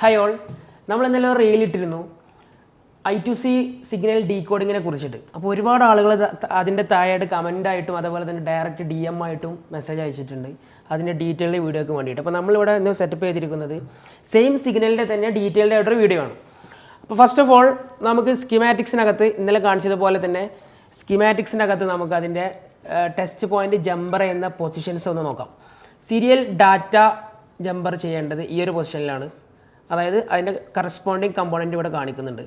Hi all, നമ്മൾ ഇന്നലെ റീലിട്ടിരുന്നു I2C signal ഡീകോഡിങ്ങിനെ കുറിച്ചിട്ട്. അപ്പോൾ ഒരുപാട് ആളുകൾ അതിൻ്റെ താഴെയായിട്ട് കമൻ്റായിട്ടും അതുപോലെ തന്നെ ഡയറക്റ്റ് DM ആയിട്ടും മെസ്സേജ് അയച്ചിട്ടുണ്ട് അതിൻ്റെ ഡീറ്റെയിൽഡ് വീഡിയോക്ക് വേണ്ടിയിട്ട്. അപ്പോൾ നമ്മളിവിടെ ഇന്ന് സെറ്റപ്പ് ചെയ്തിരിക്കുന്നത് സെയിം സിഗ്നലിൻ്റെ തന്നെ ഡീറ്റെയിൽഡ് ആയിട്ടൊരു വീഡിയോ ആണ്. അപ്പോൾ ഫസ്റ്റ് ഓഫ് ഓൾ നമുക്ക് സ്കിമാറ്റിക്സിനകത്ത് ഇന്നലെ കാണിച്ചതുപോലെ തന്നെ സ്കിമാറ്റിക്സിനകത്ത് നമുക്ക് അതിൻ്റെ ടെസ്റ്റ് പോയിൻ്റ് ജമ്പർ എന്ന പൊസിഷൻസ് ഒന്ന് നോക്കാം. സീരിയൽ ഡാറ്റ ജമ്പർ ചെയ്യേണ്ടത് ഈ ഒരു പൊസിഷനിലാണ്, അതായത് അതിൻ്റെ കറസ്പോണ്ടിങ് കമ്പോണൻറ്റ് ഇവിടെ കാണിക്കുന്നുണ്ട്.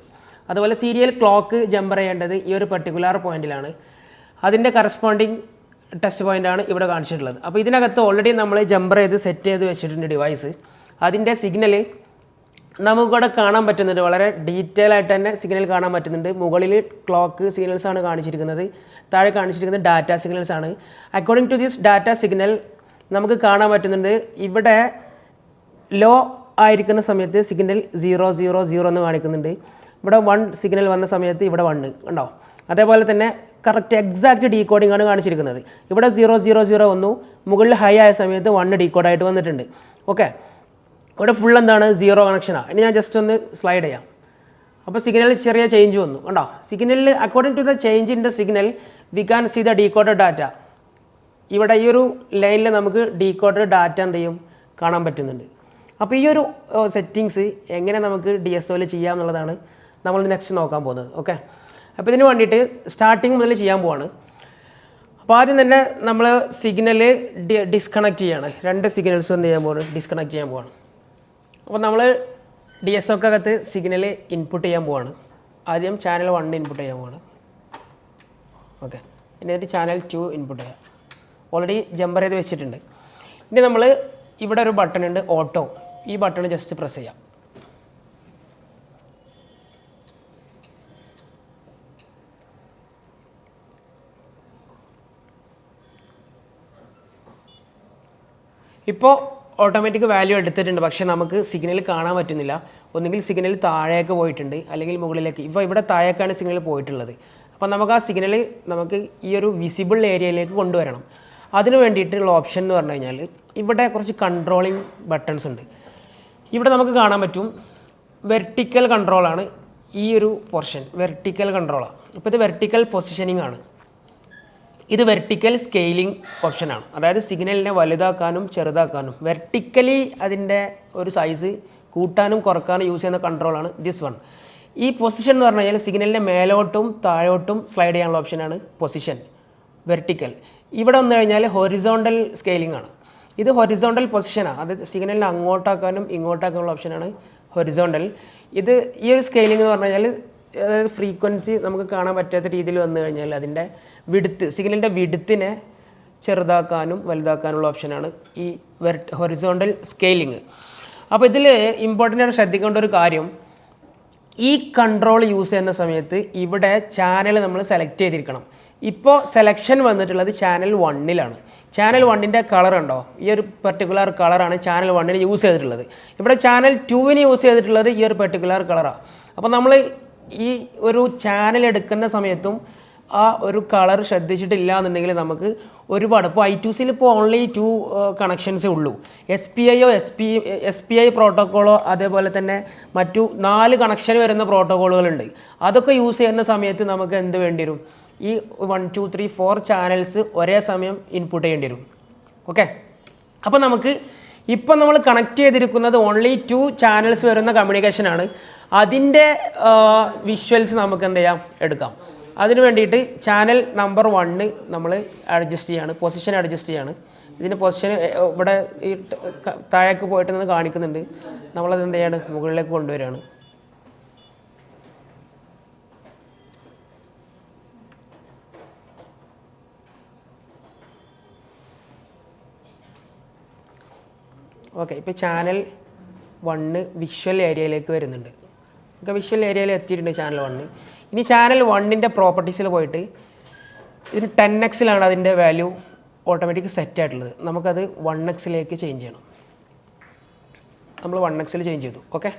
അതുപോലെ സീരിയൽ ക്ലോക്ക് ജമ്പർ ചെയ്യേണ്ടത് ഈ ഒരു പെർട്ടിക്കുലർ പോയിന്റിലാണ്, അതിൻ്റെ കറസ്പോണ്ടിങ് ടെസ്റ്റ് പോയിൻ്റാണ് ഇവിടെ കാണിച്ചിട്ടുള്ളത്. അപ്പോൾ ഇതിനകത്ത് ഓൾറെഡി നമ്മൾ ജമ്പർ ചെയ്ത് സെറ്റ് ചെയ്ത് വെച്ചിട്ടുണ്ട് ഡിവൈസ്. അതിൻ്റെ സിഗ്നൽ നമുക്കിവിടെ കാണാൻ പറ്റുന്നുണ്ട്, വളരെ ഡീറ്റെയിൽ ആയിട്ട് തന്നെ സിഗ്നൽ കാണാൻ പറ്റുന്നുണ്ട്. മുകളിൽ ക്ലോക്ക് സിഗ്നൽസ് ആണ് കാണിച്ചിരിക്കുന്നത്, താഴെ കാണിച്ചിരിക്കുന്നത് ഡാറ്റ സിഗ്നൽസ് ആണ്. According to this data signal നമുക്ക് കാണാൻ പറ്റുന്നുണ്ട് ഇവിടെ ലോ ആയിരിക്കുന്ന സമയത്ത് സിഗ്നൽ 0 0 0 എന്ന് കാണിക്കുന്നുണ്ട്. ഇവിടെ 1 സിഗ്നൽ വന്ന സമയത്ത് ഇവിടെ 1 ഉണ്ടോ. അതേപോലെ തന്നെ കറക്റ്റ് എക്സാക്റ്റ് ഡീകോഡിംഗ് ആണ് കാണിച്ചിരിക്കുന്നത്. ഇവിടെ 0 0 0 വന്നു, മുകളിൽ ഹൈ ആയ സമയത്ത് 1 ഡീകോഡായിട്ട് വന്നിട്ടുണ്ട്. ഓക്കെ, ഇവിടെ ഫുൾ എന്താണ് 0 കണക്ഷനാണ്. ഇനി ഞാൻ ജസ്റ്റ് ഒന്ന് സ്ലൈഡ് ചെയ്യാം. അപ്പോൾ സിഗ്നലിൽ ചെറിയ ചേഞ്ച് വന്നു ഉണ്ടോ. സിഗ്നലിൽ according to the change in the signal we can see the decoded data. ഇവിടെ ഈ ഒരു ലൈനിൽ നമുക്ക് ഡീകോഡഡ് ഡാറ്റ എന്ത് ചെയ്യും കാണാൻ പറ്റുന്നുണ്ട്. അപ്പോൾ ഈ ഒരു സെറ്റിങ്സ് എങ്ങനെ നമുക്ക് DSOയിൽ ചെയ്യാം എന്നുള്ളതാണ് നമ്മൾ നെക്സ്റ്റ് നോക്കാൻ പോകുന്നത്. ഓക്കെ, അപ്പോൾ ഇതിന് വേണ്ടിയിട്ട് സ്റ്റാർട്ടിങ് മുതൽ ചെയ്യാൻ പോവാണ്. അപ്പോൾ ആദ്യം തന്നെ നമ്മൾ സിഗ്നൽ ഡിസ്കണക്ട് ചെയ്യാണ്. 2 സിഗ്നൽസ് എന്ത് ചെയ്യാൻ പോവാണ്, ഡിസ്കണക്ട് ചെയ്യാൻ പോവാണ്. അപ്പോൾ നമ്മൾ DSOക്കകത്ത് സിഗ്നൽ ഇൻപുട്ട് ചെയ്യാൻ പോവാണ്. ആദ്യം ചാനൽ 1 ഇൻപുട്ട് ചെയ്യാൻ പോവാണ്. ഓക്കെ, എന്നിട്ട് ചാനൽ 2 ഇൻപുട്ട് ചെയ്യാം. ഓൾറെഡി ജമ്പർ ചെയ്ത് വെച്ചിട്ടുണ്ട്. ഇനി നമ്മൾ ഇവിടെ ഒരു ബട്ടൺ ഉണ്ട് ഓട്ടോ, ഈ ബട്ടൺ ജസ്റ്റ് പ്രസ് ചെയ്യാം. ഇപ്പോൾ ഓട്ടോമാറ്റിക് വാല്യൂ എടുത്തിട്ടുണ്ട്, പക്ഷേ നമുക്ക് സിഗ്നൽ കാണാൻ പറ്റുന്നില്ല. ഒന്നുകിൽ സിഗ്നൽ താഴേക്ക് പോയിട്ടുണ്ട് അല്ലെങ്കിൽ മുകളിലേക്ക്. ഇപ്പോൾ ഇവിടെ താഴേക്കാണ് സിഗ്നൽ പോയിട്ടുള്ളത്. അപ്പോൾ നമുക്ക് ആ സിഗ്നൽ നമുക്ക് ഈ ഒരു വിസിബിൾ ഏരിയയിലേക്ക് കൊണ്ടുവരണം. അതിന് വേണ്ടിയിട്ടുള്ള ഓപ്ഷൻ എന്ന് പറഞ്ഞു കഴിഞ്ഞാൽ ഇവിടെ കുറച്ച് കൺട്രോളിങ് ബട്ടൺസ് ഉണ്ട്. ഇവിടെ നമുക്ക് കാണാൻ പറ്റും വെർട്ടിക്കൽ കൺട്രോളാണ് ഈ ഒരു പോർഷൻ, വെർട്ടിക്കൽ കൺട്രോളാണ്. ഇപ്പോൾ ഇത് വെർട്ടിക്കൽ പൊസിഷനിങ് ആണ്, ഇത് വെർട്ടിക്കൽ സ്കെയിലിംഗ് ഓപ്ഷനാണ്. അതായത് സിഗ്നലിനെ വലുതാക്കാനും ചെറുതാക്കാനും വെർട്ടിക്കലി അതിൻ്റെ ഒരു സൈസ് കൂട്ടാനും കുറക്കാനും യൂസ് ചെയ്യുന്ന കൺട്രോളാണ് ദിസ് വൺ. ഈ പൊസിഷൻ എന്ന് പറഞ്ഞു കഴിഞ്ഞാൽ സിഗ്നലിനെ മേലോട്ടും താഴോട്ടും സ്ലൈഡ് ചെയ്യാനുള്ള ഓപ്ഷനാണ് പൊസിഷൻ, വെർട്ടിക്കൽ. ഇവിടെ വന്നു കഴിഞ്ഞാൽ ഹൊറിസോണ്ടൽ സ്കെയിലിംഗ് ആണ്. ഇത് ഹൊറിസോണ്ടൽ പൊസിഷനാണ്, അത് സിഗ്നലിനെ അങ്ങോട്ടാക്കാനും ഇങ്ങോട്ടാക്കാനുള്ള ഓപ്ഷനാണ് ഹൊറിസോണ്ടൽ. ഇത് ഈ ഒരു സ്കെയിലിംഗ് എന്ന് പറഞ്ഞു കഴിഞ്ഞാൽ അതായത് ഫ്രീക്വൻസി നമുക്ക് കാണാൻ പറ്റാത്ത രീതിയിൽ വന്നു കഴിഞ്ഞാൽ അതിൻ്റെ വിഡ്ത്ത്, സിഗ്നലിൻ്റെ വിഡ്ത്തിനെ ചെറുതാക്കാനും വലുതാക്കാനുള്ള ഓപ്ഷനാണ് ഈ ഹൊറിസോണ്ടൽ സ്കെയിലിംഗ്. അപ്പോൾ ഇതിൽ ഇമ്പോർട്ടൻ്റ് ആയിട്ട് ശ്രദ്ധിക്കേണ്ട ഒരു കാര്യം, ഈ കൺട്രോൾ യൂസ് ചെയ്യുന്ന സമയത്ത് ഇവിടെ ചാനൽ നമ്മൾ സെലക്ട് ചെയ്തിരിക്കണം. ഇപ്പോൾ സെലക്ഷൻ വന്നിട്ടുള്ളത് ചാനൽ 1ലാണ്. ചാനൽ 1ൻ്റെ കളർ ഉണ്ടോ, ഈ ഒരു പെർട്ടിക്കുലർ കളറാണ് ചാനൽ 1ന് യൂസ് ചെയ്തിട്ടുള്ളത്. ഇവിടെ ചാനൽ 2ന് യൂസ് ചെയ്തിട്ടുള്ളത് ഈ ഒരു പെർട്ടിക്കുലർ കളറാണ്. അപ്പോൾ നമ്മൾ ഈ ഒരു ചാനൽ എടുക്കുന്ന സമയത്തും ആ ഒരു കളർ ശ്രദ്ധിച്ചിട്ടില്ല എന്നുണ്ടെങ്കിൽ നമുക്ക് ഒരുപാട്, ഇപ്പോൾ I2Cയിൽ ഇപ്പോൾ ഓൺലി 2 കണക്ഷൻസേ ഉള്ളൂ. SPI പ്രോട്ടോക്കോളോ അതേപോലെ തന്നെ മറ്റു 4 കണക്ഷൻ വരുന്ന പ്രോട്ടോക്കോളുകളുണ്ട്. അതൊക്കെ യൂസ് ചെയ്യുന്ന സമയത്ത് നമുക്ക് എന്ത് വേണ്ടി വരും, ഈ 1 2 3 4 ചാനൽസ് ഒരേ സമയം ഇൻപുട്ട് ചെയ്യേണ്ടി വരും. ഓക്കെ, അപ്പോൾ നമുക്ക് ഇപ്പം നമ്മൾ കണക്ട് ചെയ്തിരിക്കുന്നത് ഓൺലി 2 ചാനൽസ് വരുന്ന കമ്മ്യൂണിക്കേഷനാണ്. അതിൻ്റെ വിഷ്വൽസ് നമുക്ക് എന്ത് ചെയ്യാം, എടുക്കാം. അതിന് വേണ്ടിയിട്ട് ചാനൽ നമ്പർ 1 നമ്മൾ അഡ്ജസ്റ്റ് ചെയ്യാണ്, പൊസിഷൻ അഡ്ജസ്റ്റ് ചെയ്യാണ്. ഇതിൻ്റെ പൊസിഷൻ ഇവിടെ ഈ താഴേക്ക് പോയിട്ട് കാണിക്കുന്നുണ്ട്, നമ്മളത് എന്ത് ചെയ്യാണ്, മുകളിലേക്ക് കൊണ്ടുവരികയാണ്. ഓക്കെ, ഇപ്പോൾ ചാനൽ 1 വിഷ്വൽ ഏരിയയിലേക്ക് വരുന്നുണ്ട്. ഒക്കെ വിഷ്വൽ ഏരിയയിൽ എത്തിയിട്ടുണ്ട് ചാനൽ 1. ഇനി ചാനൽ 1ൻ്റെ പ്രോപ്പർട്ടീസിൽ പോയിട്ട് ഇതിന് 10x അതിൻ്റെ വാല്യൂ ഓട്ടോമാറ്റിക് സെറ്റ് ആയിട്ടുള്ളത്. നമുക്കത് 1x ചേഞ്ച് ചെയ്യണം. നമ്മൾ 1x ചേഞ്ച് ചെയ്തു. ഓക്കെ,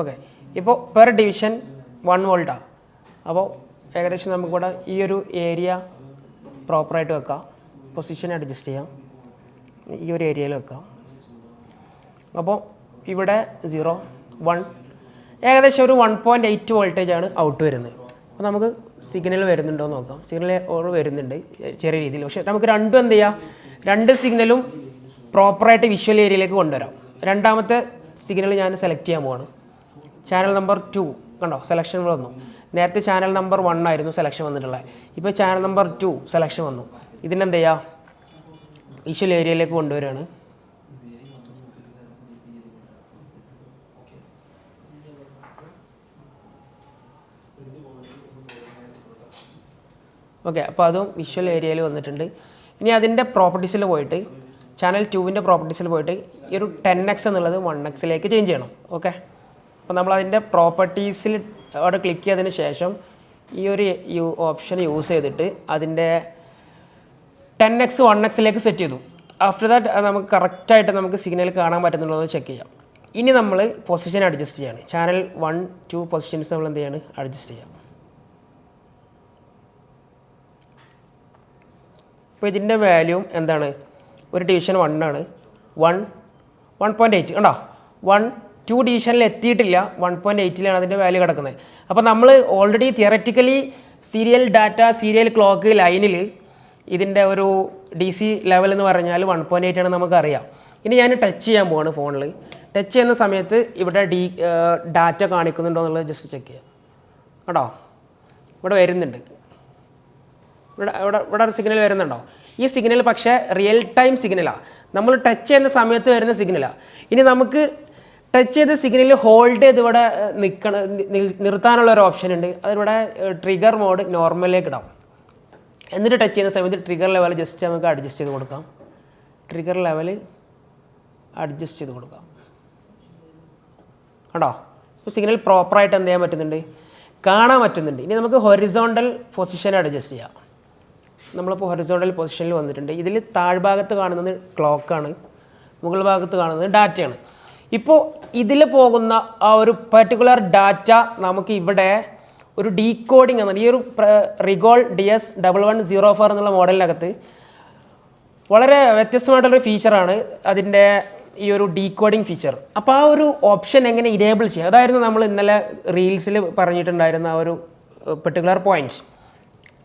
ഓക്കെ, ഇപ്പോൾ പെർ ഡിവിഷൻ 1 വോൾട്ടാണ്. അപ്പോൾ ഏകദേശം നമുക്കിവിടെ ഈ ഒരു ഏരിയ പ്രോപ്പറായിട്ട് വെക്കാം. പൊസിഷൻ അഡ്ജസ്റ്റ് ചെയ്യാം, ഈ ഒരു ഏരിയയിൽ വെക്കാം. അപ്പോൾ ഇവിടെ 0, 1 ഏകദേശം ഒരു 1.8 വോൾട്ടേജാണ് ഔട്ട് വരുന്നത്. അപ്പോൾ നമുക്ക് സിഗ്നൽ വരുന്നുണ്ടോ എന്ന് നോക്കാം. സിഗ്നൽ വരുന്നുണ്ട് ചെറിയ രീതിയിൽ. പക്ഷേ നമുക്ക് രണ്ടും എന്ത് ചെയ്യാം, രണ്ട് സിഗ്നലും പ്രോപ്പറായിട്ട് വിഷ്വൽ ഏരിയയിലേക്ക് കൊണ്ടുവരാം. രണ്ടാമത്തെ സിഗ്നൽ ഞാൻ സെലക്ട് ചെയ്യാൻ പോവാണ്. ചാനൽ നമ്പർ 2 കണ്ടോ സെലക്ഷൻ വന്നു. നേരത്തെ ചാനൽ നമ്പർ 1 ആയിരുന്നു സെലക്ഷൻ വന്നിട്ടുള്ളത്. ഇപ്പോൾ ചാനൽ നമ്പർ 2 സെലക്ഷൻ വന്നു. ഇതിനെന്ത് ചെയ്യുക, വിഷ്വൽ ഏരിയയിലേക്ക് കൊണ്ടുവരികയാണ്. ഓക്കെ, അപ്പോൾ അതും വിഷ്വൽ ഏരിയയിൽ വന്നിട്ടുണ്ട്. ഇനി അതിൻ്റെ പ്രോപ്പർട്ടീസിൽ പോയിട്ട് ചാനൽ 2വിൻ്റെ പ്രോപ്പർട്ടീസിൽ പോയിട്ട് ഈ ഒരു 10x എന്നുള്ളത് 1xലേക്ക് ചേഞ്ച് ചെയ്യണം. ഓക്കെ, അപ്പോൾ നമ്മളതിൻ്റെ പ്രോപ്പർട്ടീസിൽ അവിടെ ക്ലിക്ക് ചെയ്തതിന് ശേഷം ഈ ഒരു ഓപ്ഷൻ യൂസ് ചെയ്തിട്ട് അതിൻ്റെ 10x 1xലേക്ക് സെറ്റ് ചെയ്തു. ആഫ്റ്റർ ദാറ്റ് നമുക്ക് കറക്റ്റായിട്ട് നമുക്ക് സിഗ്നൽ കാണാൻ പറ്റുന്നുണ്ടോ എന്ന് ചെക്ക് ചെയ്യാം. ഇനി നമ്മൾ പൊസിഷൻ അഡ്ജസ്റ്റ് ചെയ്യാണ്. ചാനൽ 1, 2 പൊസിഷൻസ് നമ്മൾ എന്ത് ചെയ്യാണ്, അഡ്ജസ്റ്റ് ചെയ്യാം. അപ്പോൾ ഇതിൻ്റെ വാല്യൂ എന്താണ്, ഒരു ഡിവിഷൻ 1 ആണ്. 1.8 കണ്ടോ, 2 ഡിവിഷനിൽ എത്തിയിട്ടില്ല, 1.8ലാണ് അതിൻ്റെ വാല്യൂ കിടക്കുന്നത്. അപ്പോൾ നമ്മൾ already theoretically serial data, serial clock ലൈനിൽ ഇതിൻ്റെ ഒരു DC ലെവൽ എന്ന് പറഞ്ഞാൽ 1.8 ആണ് നമുക്കറിയാം. ഇനി ഞാൻ ടച്ച് ചെയ്യാൻ പോവാണ് ഫോണിൽ. ടച്ച് ചെയ്യുന്ന സമയത്ത് ഇവിടെ ഡാറ്റ കാണിക്കുന്നുണ്ടോ എന്നുള്ളത് ജസ്റ്റ് ചെക്ക് ചെയ്യാം. കേട്ടോ, ഇവിടെ വരുന്നുണ്ട്, ഇവിടെ ഒരു സിഗ്നൽ വരുന്നുണ്ടോ. ഈ സിഗ്നൽ പക്ഷേ റിയൽ ടൈം സിഗ്നലാണ്, നമ്മൾ ടച്ച് ചെയ്യുന്ന സമയത്ത് വരുന്ന സിഗ്നലാണ്. ഇനി നമുക്ക് ടച്ച് ചെയ്ത സിഗ്നൽ ഹോൾഡ് ചെയ്ത് ഇവിടെ നിർത്താനുള്ള ഒരു ഓപ്ഷൻ ഉണ്ട്. അതിവിടെ ട്രിഗർ മോഡ് നോർമലിലേക്ക് ഇടാം. എന്നിട്ട് ടച്ച് ചെയ്യുന്ന സമയത്ത് ട്രിഗർ ലെവൽ ജസ്റ്റ് നമുക്ക് അഡ്ജസ്റ്റ് ചെയ്ത് കൊടുക്കാം. ട്രിഗർ ലെവൽ അഡ്ജസ്റ്റ് ചെയ്ത് കൊടുക്കാം. കേട്ടോ, ഇപ്പോൾ സിഗ്നൽ പ്രോപ്പറായിട്ട് എന്ത് ചെയ്യാൻ പറ്റുന്നുണ്ട്, കാണാൻ പറ്റുന്നുണ്ട്. ഇനി നമുക്ക് ഹൊറിസോണ്ടൽ പൊസിഷൻ അഡ്ജസ്റ്റ് ചെയ്യാം. നമ്മളിപ്പോൾ ഹൊറിസോണ്ടൽ പൊസിഷനിൽ വന്നിട്ടുണ്ട്. ഇതിൽ താഴ്ഭാഗത്ത് കാണുന്നത് ക്ലോക്കാണ്, മുകൾ ഭാഗത്ത് കാണുന്നത് ഡാറ്റയാണ്. ഇപ്പോൾ ഇതിൽ പോകുന്ന ആ ഒരു പർട്ടിക്കുലർ ഡാറ്റ നമുക്ക് ഇവിടെ ഒരു ഡീകോഡിങ് എന്നാണ്. ഈ ഒരു റിഗോൾ DS1104 എന്നുള്ള മോഡലിനകത്ത് വളരെ വ്യത്യസ്തമായിട്ടുള്ളൊരു ഫീച്ചറാണ് അതിൻ്റെ ഈ ഒരു ഡീകോഡിങ് ഫീച്ചർ. അപ്പോൾ ആ ഒരു ഓപ്ഷൻ എങ്ങനെ ഇനേബിൾ ചെയ്യുക, അതായിരുന്നു നമ്മൾ ഇന്നലെ റീൽസിൽ പറഞ്ഞിട്ടുണ്ടായിരുന്ന ആ ഒരു പെർട്ടിക്കുലർ പോയിൻറ്റ്സ്.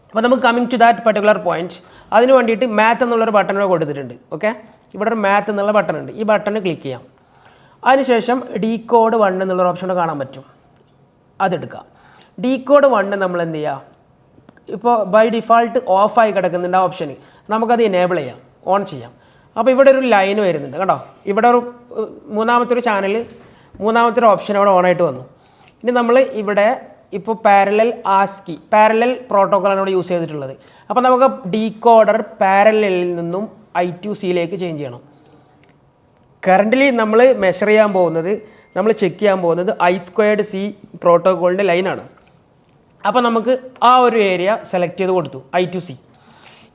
അപ്പോൾ നമുക്ക് coming to that particular point, അതിന് വേണ്ടിയിട്ട് മാത്ത് എന്നുള്ളൊരു ബട്ടൺ കൊടുത്തിട്ടുണ്ട്. ഓക്കെ, ഇവിടെ ഒരു മാത്ത് എന്നുള്ള ബട്ടൺ ഉണ്ട്. ഈ ബട്ടൺ ക്ലിക്ക് ചെയ്യാം. അതിനുശേഷം ഡീകോഡ് 1 എന്നുള്ളൊരു ഓപ്ഷൻ കാണാൻ പറ്റും, അതെടുക്കാം. ഡീകോഡ് 1 നമ്മൾ എന്ത് ചെയ്യുക, ഇപ്പോൾ ബൈ ഡിഫാൾട്ട് ഓഫായി കിടക്കുന്നുണ്ട് ആ ഓപ്ഷന്, നമുക്കത് എനേബിൾ ചെയ്യാം, ഓൺ ചെയ്യാം. അപ്പോൾ ഇവിടെ ഒരു ലൈൻ വരുന്നുണ്ട് കേട്ടോ. ഇവിടെ ഒരു മൂന്നാമത്തെ ഒരു ചാനൽ, മൂന്നാമത്തെ ഒരു ഓപ്ഷൻ അവിടെ ഓണായിട്ട് വന്നു. ഇനി നമ്മൾ ഇവിടെ ഇപ്പോൾ പാരലൽ പ്രോട്ടോക്കോളാണ് ഇവിടെ യൂസ് ചെയ്തിട്ടുള്ളത്. അപ്പോൾ നമുക്ക് ഡീകോഡർ പാരലലിൽ നിന്നും I2Cയിലേക്ക് ചേഞ്ച് ചെയ്യണം. കറൻ്റ്ലി നമ്മൾ മെഷർ ചെയ്യാൻ പോകുന്നത്, നമ്മൾ ചെക്ക് ചെയ്യാൻ പോകുന്നത് I²C പ്രോട്ടോക്കോളിൻ്റെ ലൈനാണ്. അപ്പോൾ നമുക്ക് ആ ഒരു ഏരിയ സെലക്ട് ചെയ്ത് കൊടുത്തു, I2C.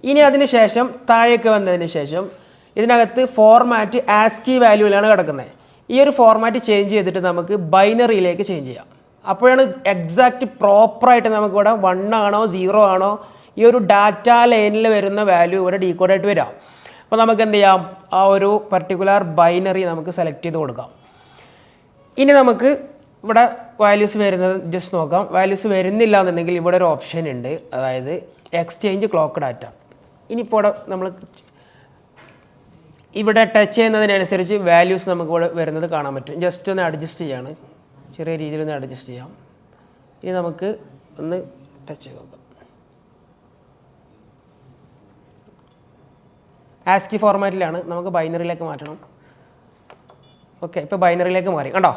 ഇനി അതിന് ശേഷം താഴേക്ക് വന്നതിന് ശേഷം ഇതിനകത്ത് ഫോർമാറ്റ് ASCII വാല്യൂവിലാണ് കിടക്കുന്നത്. ഈ ഒരു ഫോർമാറ്റ് ചേഞ്ച് ചെയ്തിട്ട് നമുക്ക് ബൈനറിയിലേക്ക് ചേഞ്ച് ചെയ്യാം. അപ്പോഴാണ് എക്സാക്റ്റ് പ്രോപ്പറായിട്ട് നമുക്കിവിടെ 1 ആണോ 0 ആണോ ഈ ഒരു ഡാറ്റ ലൈനിൽ വരുന്ന വാല്യൂ ഇവിടെ ഡീകോഡായിട്ട് വരാം. അപ്പോൾ നമുക്ക് എന്ത് ചെയ്യാം, ആ ഒരു പർട്ടിക്കുലർ ബൈനറി നമുക്ക് സെലക്ട് ചെയ്ത് കൊടുക്കാം. ഇനി നമുക്ക് ഇവിടെ വാല്യൂസ് വരുന്നത് ജസ്റ്റ് നോക്കാം. വാല്യൂസ് വരുന്നില്ല എന്നുണ്ടെങ്കിൽ ഇവിടെ ഒരു ഓപ്ഷൻ ഉണ്ട്, അതായത് എക്സ്ചേഞ്ച് ക്ലോക്ക് ഡാറ്റ. ഇനിയിപ്പോൾ നമ്മൾ ഇവിടെ ടച്ച് ചെയ്യുന്നതിനനുസരിച്ച് വാല്യൂസ് നമുക്ക് ഇവിടെ വരുന്നത് കാണാൻ പറ്റും. ജസ്റ്റ് ഒന്ന് അഡ്ജസ്റ്റ് ചെയ്യാണ്, ചെറിയ രീതിയിൽ ഒന്ന് അഡ്ജസ്റ്റ് ചെയ്യാം. ഇനി നമുക്ക് ഒന്ന് ടച്ച് ചെയ്ത് നോക്കാം. ASCII ഫോർമാറ്റിലാണ്, നമുക്ക് ബൈനറിയിലേക്ക് മാറ്റണം. ഓക്കെ, ഇപ്പോൾ ബൈനറിയിലേക്ക് മാറി കണ്ടോ.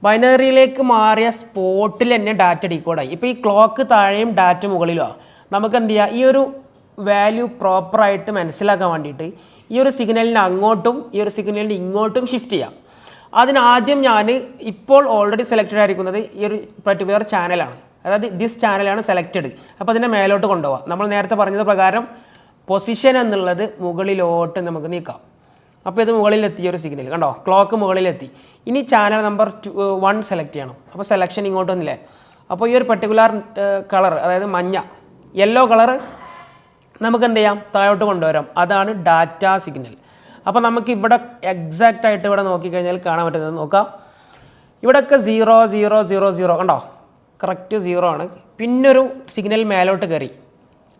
ബൈനറിയിലേക്ക് മാറിയ സ്പോട്ടിൽ തന്നെ ഡാറ്റ ഡീകോഡായി. ഇപ്പോൾ ഈ ക്ലോക്ക് താഴെയും ഡാറ്റ മുകളിലുമാണ്. നമുക്ക് എന്ത് ചെയ്യുക, ഈ ഒരു വാല്യൂ പ്രോപ്പറായിട്ട് മനസ്സിലാക്കാൻ വേണ്ടിയിട്ട് ഈ ഒരു സിഗ്നലിന് അങ്ങോട്ടും ഈ ഒരു സിഗ്നലിന് ഇങ്ങോട്ടും ഷിഫ്റ്റ് ചെയ്യാം. അതിനാദ്യം ഞാൻ ഇപ്പോൾ ഓൾറെഡി സെലക്റ്റഡ് ആയിരിക്കുന്നത് ഈ ഒരു പർട്ടിക്കുലർ ചാനലാണ്, അതായത് ദിസ് ചാനലാണ് സെലക്റ്റഡ്. അപ്പോൾ അതിനെ മേലോട്ട് കൊണ്ടുപോകാം. നമ്മൾ നേരത്തെ പറഞ്ഞത് പ്രകാരം പൊസിഷൻ എന്നുള്ളത് മുകളിലോട്ട് നമുക്ക് നീക്കാം. അപ്പോൾ ഇത് മുകളിലെത്തി, ഒരു സിഗ്നൽ കണ്ടോ, ക്ലോക്ക് മുകളിലെത്തി. ഇനി ചാനൽ നമ്പർ 1 സെലക്ട് ചെയ്യണം. അപ്പോൾ സെലക്ഷൻ ഇങ്ങോട്ട് വന്നില്ലേ, അപ്പോൾ ഈ ഒരു പെർട്ടിക്കുലർ കളർ, അതായത് മഞ്ഞ യെല്ലോ കളർ നമുക്ക് എന്ത് ചെയ്യാം, താഴോട്ട് കൊണ്ടുവരാം. അതാണ് ഡാറ്റ സിഗ്നൽ. അപ്പോൾ നമുക്ക് ഇവിടെ എക്സാക്റ്റ് ആയിട്ട് ഇവിടെ നോക്കിക്കഴിഞ്ഞാൽ കാണാൻ പറ്റുന്നത് നോക്കാം. ഇവിടെയൊക്കെ 0 0 0 0 കണ്ടോ, കറക്റ്റ് 0 ആണ്. പിന്നൊരു സിഗ്നൽ മേലോട്ട് കയറി,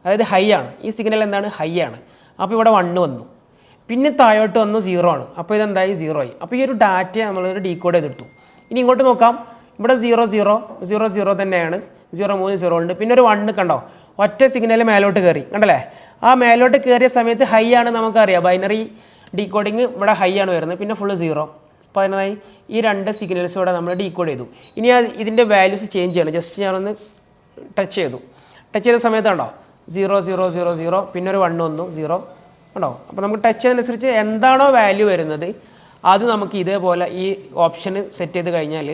അതായത് ഹൈ ആണ്. ഈ സിഗ്നൽ എന്താണ്, ഹൈ ആണ്. അപ്പോൾ ഇവിടെ 1 വന്നു, പിന്നെ താഴോട്ട് വന്നു 0 ആണ്. അപ്പോൾ ഇതെന്തായി, 0 ആയി. അപ്പോൾ ഈ ഒരു ഡാറ്റ നമ്മളൊരു ഡീകോഡ് ചെയ്തെടുത്തു. ഇനി ഇങ്ങോട്ട് നോക്കാം, ഇവിടെ 0 0 0 0 തന്നെയാണ്, 0 3 0 ഉണ്ട്. പിന്നെ ഒരു 1 കണ്ടോ, ഒറ്റ സിഗ്നൽ മേലോട്ട് കയറി, കണ്ടല്ലേ. ആ മേലോട്ട് കയറിയ സമയത്ത് ഹൈ ആണ് നമുക്കറിയാം, ബൈനറി ഡീകോഡിങ് ഇവിടെ ഹൈ ആണ് വരുന്നത്. പിന്നെ ഫുള്ള് 0. അപ്പോൾ അതിനായി ഈ 2 സിഗ്നൽസോടെ നമ്മൾ ഡീകോഡ് ചെയ്തു. ഇനി ഇതിൻ്റെ വാല്യൂസ് ചേഞ്ച് ചെയ്യണം. ജസ്റ്റ് ഞാനൊന്ന് ടച്ച് ചെയ്തു. ടച്ച് ചെയ്ത സമയത്ത് കണ്ടോ 0 0 0 0, പിന്നെ ഒരു 1 വന്നു 0 കണ്ടോ. അപ്പോൾ നമുക്ക് ടച്ച് ചെയ്തതനുസരിച്ച് എന്താണോ വാല്യൂ വരുന്നത് അത് നമുക്ക് ഇതേപോലെ ഈ ഓപ്ഷന് സെറ്റ് ചെയ്ത് കഴിഞ്ഞാൽ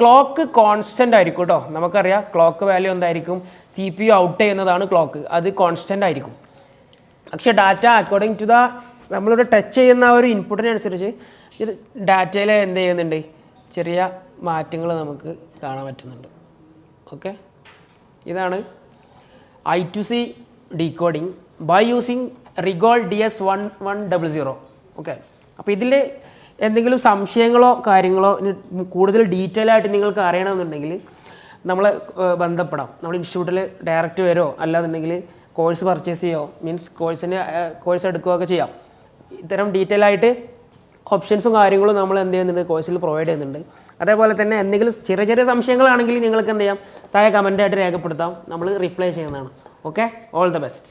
ക്ലോക്ക് കോൺസ്റ്റൻ്റ് ആയിരിക്കും കേട്ടോ. നമുക്കറിയാം ക്ലോക്ക് വാല്യൂ എന്തായിരിക്കും, CPU ഔട്ട് ചെയ്യുന്നതാണ് ക്ലോക്ക്, അത് കോൺസ്റ്റൻ്റ് ആയിരിക്കും. പക്ഷേ ഡാറ്റ അക്കോർഡിംഗ് ടു നമ്മളിവിടെ ടച്ച് ചെയ്യുന്ന ആ ഒരു ഇൻപുട്ടിനനുസരിച്ച് ഇത് ഡാറ്റയിൽ എന്ത് ചെയ്യുന്നുണ്ട്, ചെറിയ മാറ്റങ്ങൾ നമുക്ക് കാണാൻ പറ്റുന്നുണ്ട്. ഓക്കെ, ഇതാണ് I2C decoding by using Rigol DS1100. Okay, അപ്പോൾ ഇതിൽ എന്തെങ്കിലും സംശയങ്ങളോ കാര്യങ്ങളോ കൂടുതൽ ഡീറ്റെയിൽ ആയിട്ട് നിങ്ങൾക്ക് അറിയണമെന്നുണ്ടെങ്കിൽ നമ്മളെ ബന്ധപ്പെടാം. നമ്മൾ ഇൻസ്റ്റിറ്റ്യൂട്ടിൽ ഡയറക്റ്റ് വരുമോ, അല്ലാന്നുണ്ടെങ്കിൽ കോഴ്സ് പർച്ചേസ് ചെയ്യുമോ, മീൻസ് കോഴ്സ് എടുക്കുകയൊക്കെ ചെയ്യാം. ഇത്തരം ഡീറ്റെയിൽ ആയിട്ട് ഓപ്ഷൻസും കാര്യങ്ങളും നമ്മൾ എന്ത് ചെയ്യുന്നുണ്ട്, കോഴ്സിൽ പ്രൊവൈഡ് ചെയ്യുന്നുണ്ട്. അതേപോലെ തന്നെ എന്തെങ്കിലും ചെറിയ ചെറിയ സംശയങ്ങളാണെങ്കിൽ നിങ്ങൾക്ക് എന്ത് ചെയ്യാം, താഴെ കമൻ്റായിട്ട് രേഖപ്പെടുത്താം, നമ്മൾ റിപ്ലൈ ചെയ്യുന്നതാണ്. Okay, all the best.